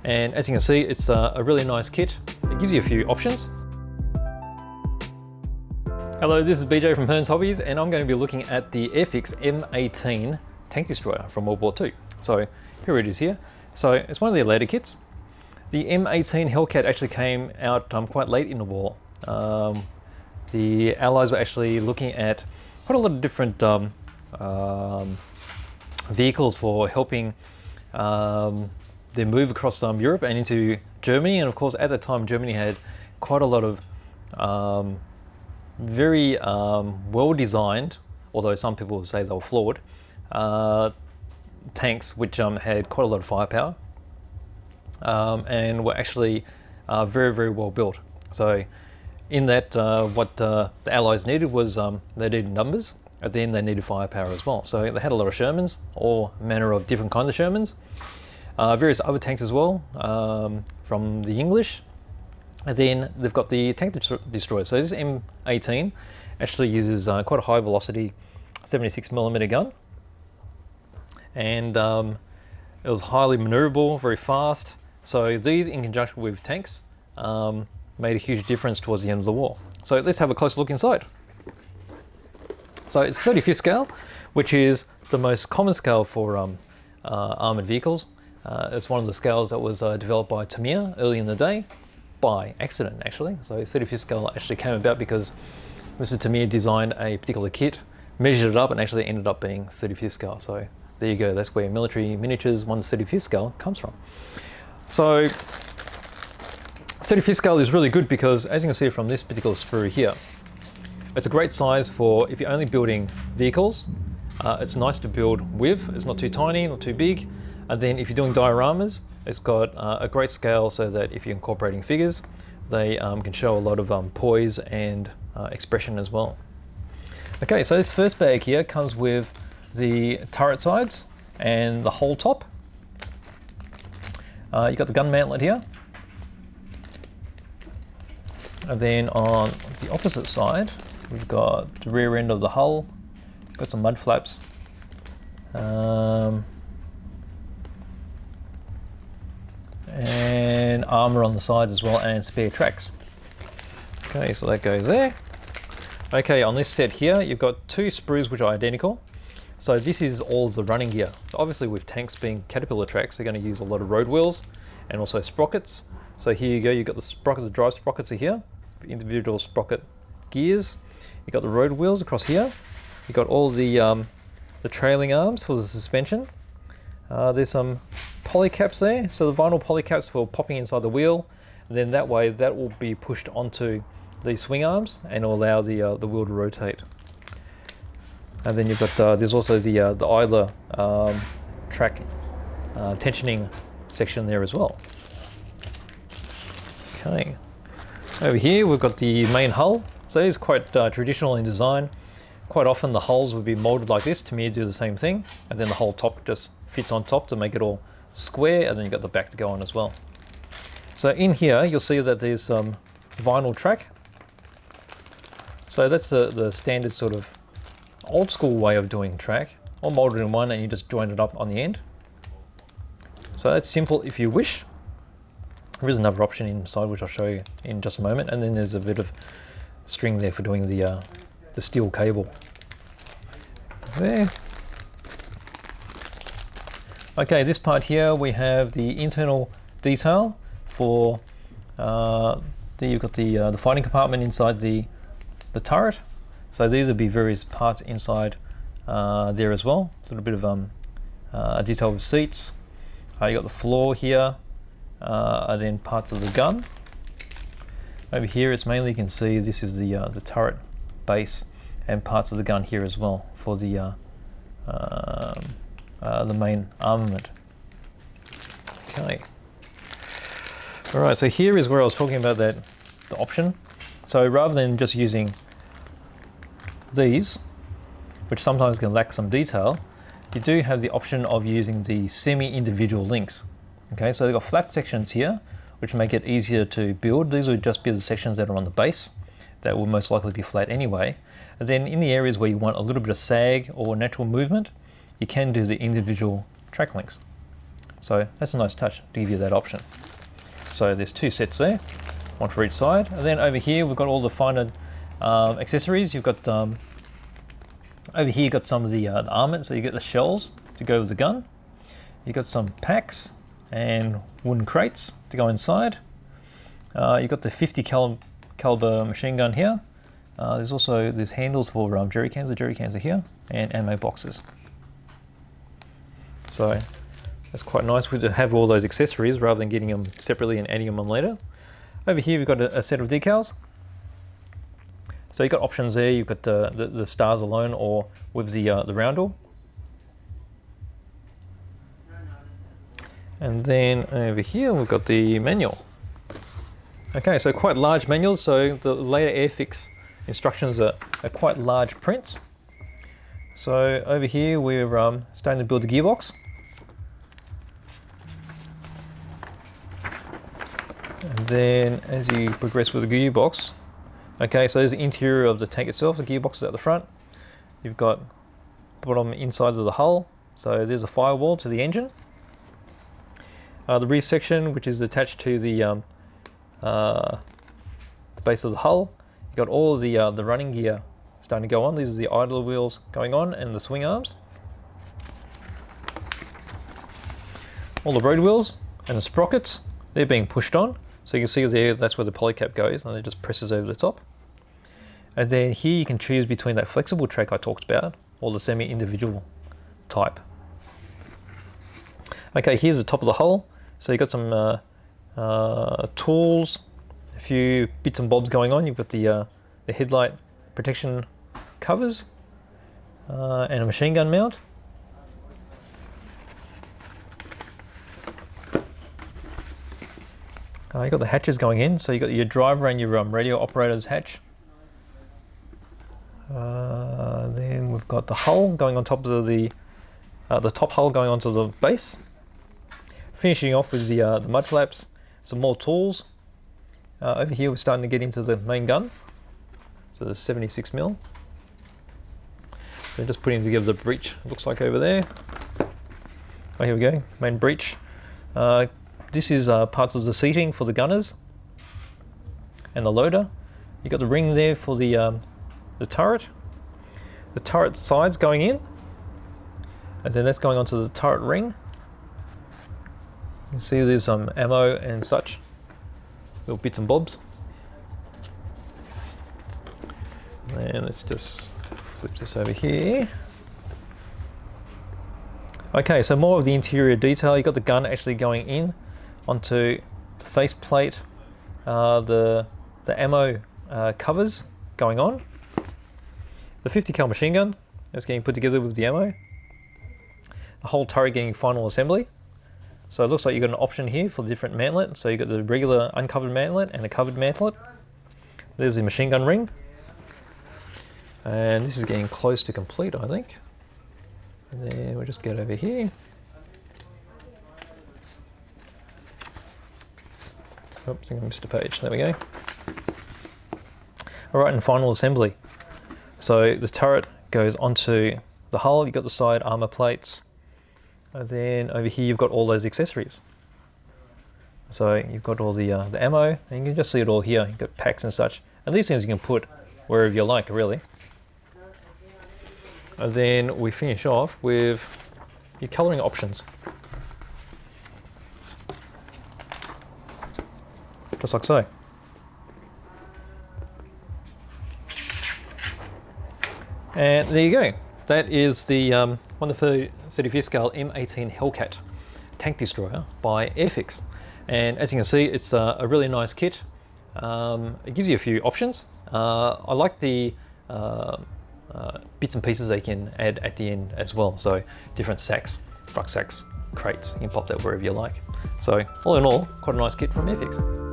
And as you can see, it's a really nice kit. It gives you a few options. Hello, this is BJ from Hearns Hobbies, and I'm going to be looking at the Airfix M18 tank destroyer from World War II. So here it is here. So it's one of their later kits. The M18 Hellcat actually came out quite late in the war. The Allies were actually looking at quite a lot of different vehicles for helping their move across Europe and into Germany. And of course, at that time, Germany had quite a lot of very well-designed, although some people would say they were flawed, tanks which had quite a lot of firepower and were actually very, very well built. So in that, what the Allies needed was they needed numbers, and then they needed firepower as well. So they had a lot of Shermans, all manner of different kinds of Shermans, various other tanks as well from the English. And then they've got the tank destroyer. So this M18 actually uses quite a high velocity 76mm gun, and it was highly maneuverable, very fast. So these, in conjunction with tanks, made a huge difference towards the end of the war. So let's have a close look inside. So it's 35th scale, which is the most common scale for armoured vehicles. It's one of the scales that was developed by Tamiya early in the day, by accident actually. So 35th scale actually came about because Mr. Tamiya designed a particular kit, measured it up, and actually ended up being 35th scale. So there you go, that's where military miniatures 1 to 35th scale comes from. So 35th scale is really good because, as you can see from this particular sprue here, it's a great size for if you're only building vehicles. It's nice to build with, it's not too tiny, not too big. And then if you're doing dioramas, it's got a great scale so that if you're incorporating figures, they can show a lot of poise and expression as well. Okay, so this first bag here comes with the turret sides and the whole top. You've got the gun mantlet here. And then on the opposite side, we've got the rear end of the hull, got some mud flaps. And armour on the sides as well, and spare tracks. Okay, so that goes there. Okay, on this set here, you've got two sprues which are identical. So this is all of the running gear. So obviously with tanks being Caterpillar tracks, they're going to use a lot of road wheels and also sprockets. So here you go, you've got the sprocket, the drive sprockets are here, individual sprocket gears. You've got the road wheels across here. You've got all the trailing arms for the suspension. There's some poly caps there, so the vinyl poly caps for popping inside the wheel, and then that way that will be pushed onto the swing arms and will allow the wheel to rotate. And then you've got there's also the idler track tensioning section there as well. Okay, over here we've got the main hull. So it is quite traditional in design. Quite often the hulls would be molded like this. To me, do the same thing, and then the whole top just fits on top to make it all square, and then you've got the back to go on as well. So in here you'll see that there's some vinyl track. So that's the standard sort of old school way of doing track, all molded in one, and you just join it up on the end. So that's simple if you wish. There is another option inside which I'll show you in just a moment, and then there's a bit of string there for doing the steel cable there. Okay, this part here we have the internal detail for there you've got the fighting compartment inside the turret. So these would be various parts inside there as well. A little bit of detail with seats. You got the floor here, and then parts of the gun. Over here it's mainly, you can see this is the turret base and parts of the gun here as well for the main armament. Okay. All right, so here is where I was talking about the option. So rather than just using these, which sometimes can lack some detail, you do have the option of using the semi-individual links. Okay, so they've got flat sections here, which make it easier to build. These would just be the sections that are on the base that will most likely be flat anyway. And then in the areas where you want a little bit of sag or natural movement, you can do the individual track links. So that's a nice touch to give you that option. So there's 2 sets there, one for each side. And then over here we've got all the finer accessories. You've got over here you've got some of the armament, so you get the shells to go with the gun. You've got some packs and wooden crates to go inside. You've got the 50 caliber machine gun here. There's handles for jerry cans. The jerry cans are here, and ammo boxes. So that's quite nice to have all those accessories rather than getting them separately and adding them on later. Over here we've got a set of decals. So you've got options there. You've got the stars alone or with the roundel. And then over here we've got the manual. Okay, so quite large manuals. So the later Airfix instructions are quite large prints. So over here we're starting to build the gearbox. And then as you progress with the gearbox, okay, so there's the interior of the tank itself. The gearbox is at the front. You've got bottom insides of the hull. So there's a firewall to the engine. The rear section, which is attached to the base of the hull. You've got all of the running gear starting to go on. These are the idler wheels going on and the swing arms. All the road wheels and the sprockets, they're being pushed on. So you can see there, that's where the polycap goes, and it just presses over the top. And then here you can choose between that flexible track I talked about or the semi-individual type. Okay, here's the top of the hull. So you've got some tools, a few bits and bobs going on. You've got the headlight protection covers and a machine gun mount. You've got the hatches going in, so you've got your driver and your radio operator's hatch. Then we've got the hull going on top of the top hull going onto the base. Finishing off with the mud flaps, some more tools. Over here we're starting to get into the main gun. So there's 76mm. So just putting together the breech, it looks like over there. Oh, here we go, main breech. This is parts of the seating for the gunners and the loader. You've got the ring there for the turret. The turret sides going in, and then that's going onto the turret ring. You can see there's some ammo and such, little bits and bobs. And let's just flip this over here. Okay, so more of the interior detail. You've got the gun actually going in onto the faceplate, the ammo covers going on. The 50 cal machine gun is getting put together with the ammo. The whole turret getting final assembly. So it looks like you've got an option here for the different mantlet. So you've got the regular uncovered mantlet and a covered mantlet. There's the machine gun ring. And this is getting close to complete, I think. And then we'll just get over here. Oops, I think I missed a page. There we go. All right, and final assembly. So the turret goes onto the hull. You've got the side armor plates. And then over here you've got all those accessories. So you've got all the ammo, and you can just see it all here. You've got packs and such. And these things you can put wherever you like, really. And then we finish off with your colouring options. Just like so. And there you go. That is the 1/35 scale M18 Hellcat tank destroyer by Airfix. And as you can see, it's a really nice kit. It gives you a few options. I like the bits and pieces they can add at the end as well. So different sacks, rucksacks, crates, you can pop that wherever you like. So all in all, quite a nice kit from Airfix.